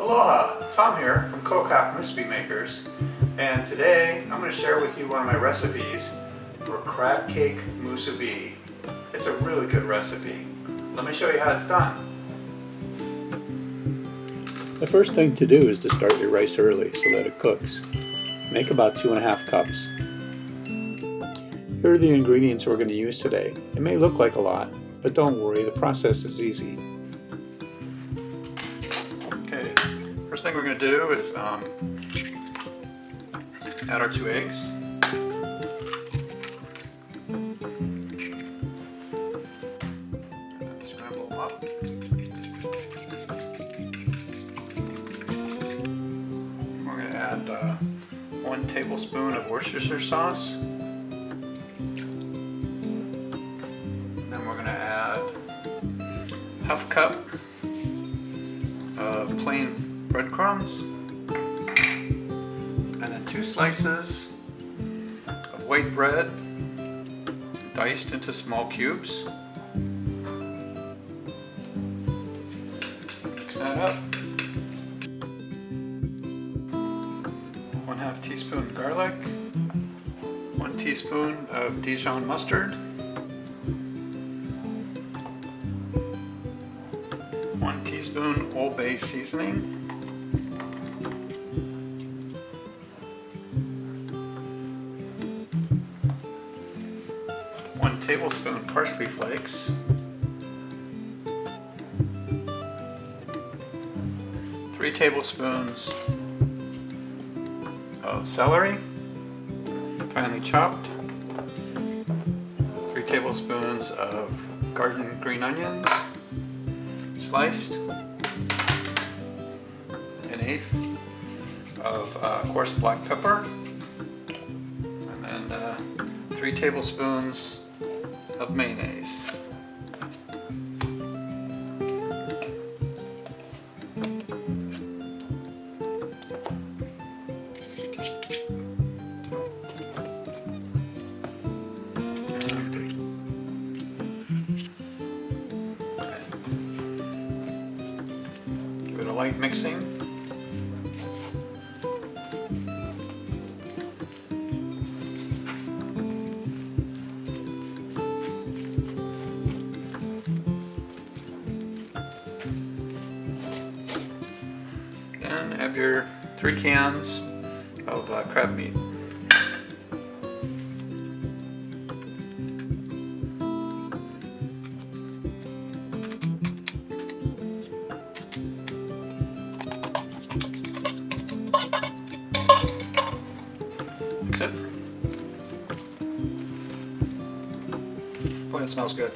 Aloha! Tom here from Ko Craft Musubi Makers, and today I'm going to share with you one of my recipes for crab cake musubi. It's a really good recipe. Let me show you how it's done. The first thing to do is to start your rice early so that it cooks. Make about 2.5 cups. Here are the ingredients we're going to use today. It may look like a lot, but don't worry, the process is easy. Okay, first thing we're going to do is add our 2 eggs. And scramble them up. We're going to add 1 tablespoon of Worcestershire sauce. And then we're going to add 1/2 cup of plain breadcrumbs, and then 2 slices of white bread diced into small cubes. Mix that up. 1/2 teaspoon garlic, 1 teaspoon of Dijon mustard, 1 teaspoon Old Bay seasoning, 1 tablespoon parsley flakes, 3 tablespoons of celery, finely chopped, 3 tablespoons of garden green onions, sliced, 1/8 of coarse black pepper, and then 3 tablespoons of mayonnaise. Give it a light mixing. Then have your 3 cans of crab meat. Mix it. Boy, that smells good.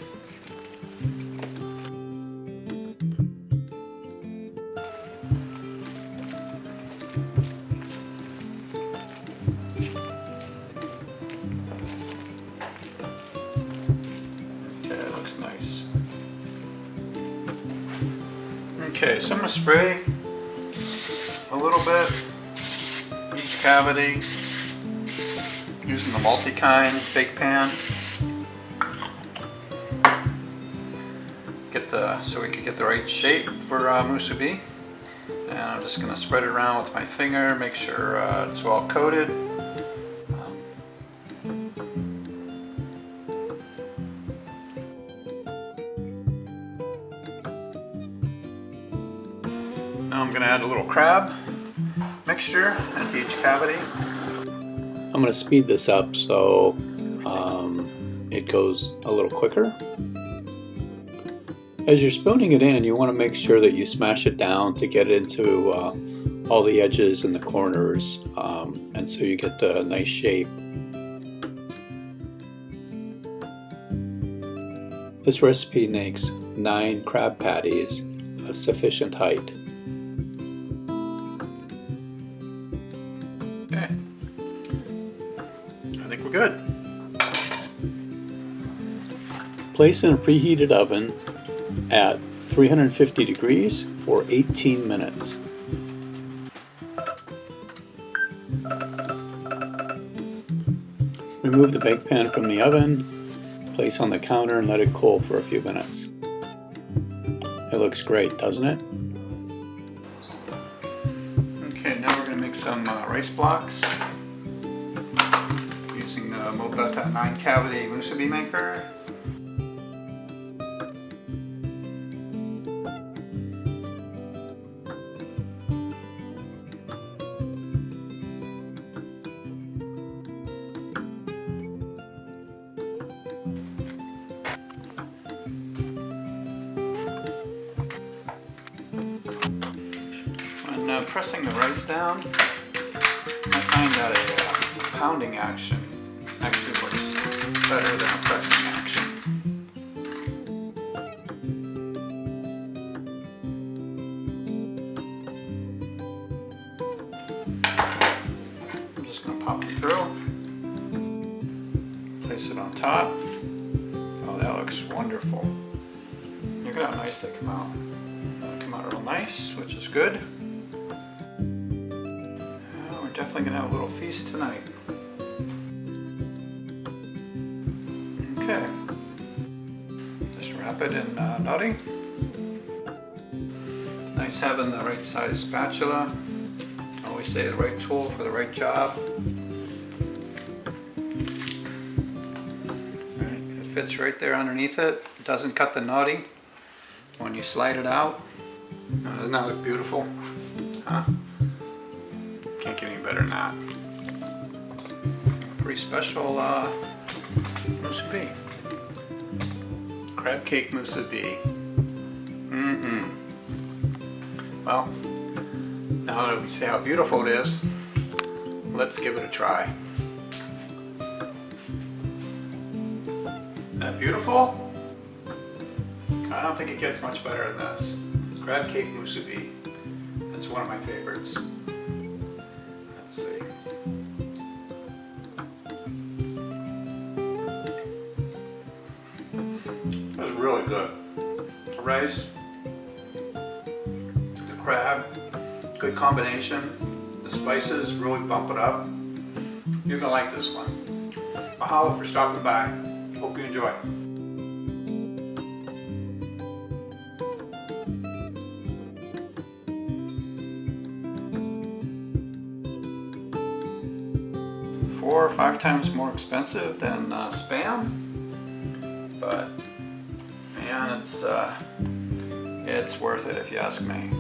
Okay, that looks nice. Okay, so I'm going to spray a little bit each cavity using the multi-kind bake pan. So we could get the right shape for musubi. And I'm just going to spread it around with my finger, make sure it's well coated. Now I'm going to add a little crab mixture into each cavity. I'm going to speed this up so it goes a little quicker. As you're spooning it in, you want to make sure that you smash it down to get it into all the edges and the corners, and so you get the nice shape. This recipe makes 9 crab patties of sufficient height. Okay, I think we're good. Place in a preheated oven at 350 degrees for 18 minutes. Remove the bake pan from the oven, place on the counter and let it cool for a few minutes. It looks great, doesn't it? some rice blocks using the Mobeta 9-cavity musubi maker. When pressing the rice down, I find that a pounding action actually works better than a pressing action. I'm just going to pop them through, place it on top. Oh, that looks wonderful. Look at how nice they come out. They come out real nice, which is good. Definitely gonna have a little feast tonight. Okay, just wrap it in nori. Nice having the right size spatula. I always say the right tool for the right job. Right, it fits right there underneath it. It doesn't cut the nori when you slide it out. Doesn't that look beautiful? Huh? Can't get any better than that. Pretty special musubi. Crab cake musubi. Well, now that we see how beautiful it is, let's give it a try. Isn't that beautiful? I don't think it gets much better than this. Crab cake musubi. That's one of my favorites. Let's see. That's really good. The rice, the crab, good combination. The spices really bump it up. You're gonna like this one. Mahalo for stopping by. Hope you enjoy. Four or 5 times more expensive than Spam, but man, it's worth it if you ask me.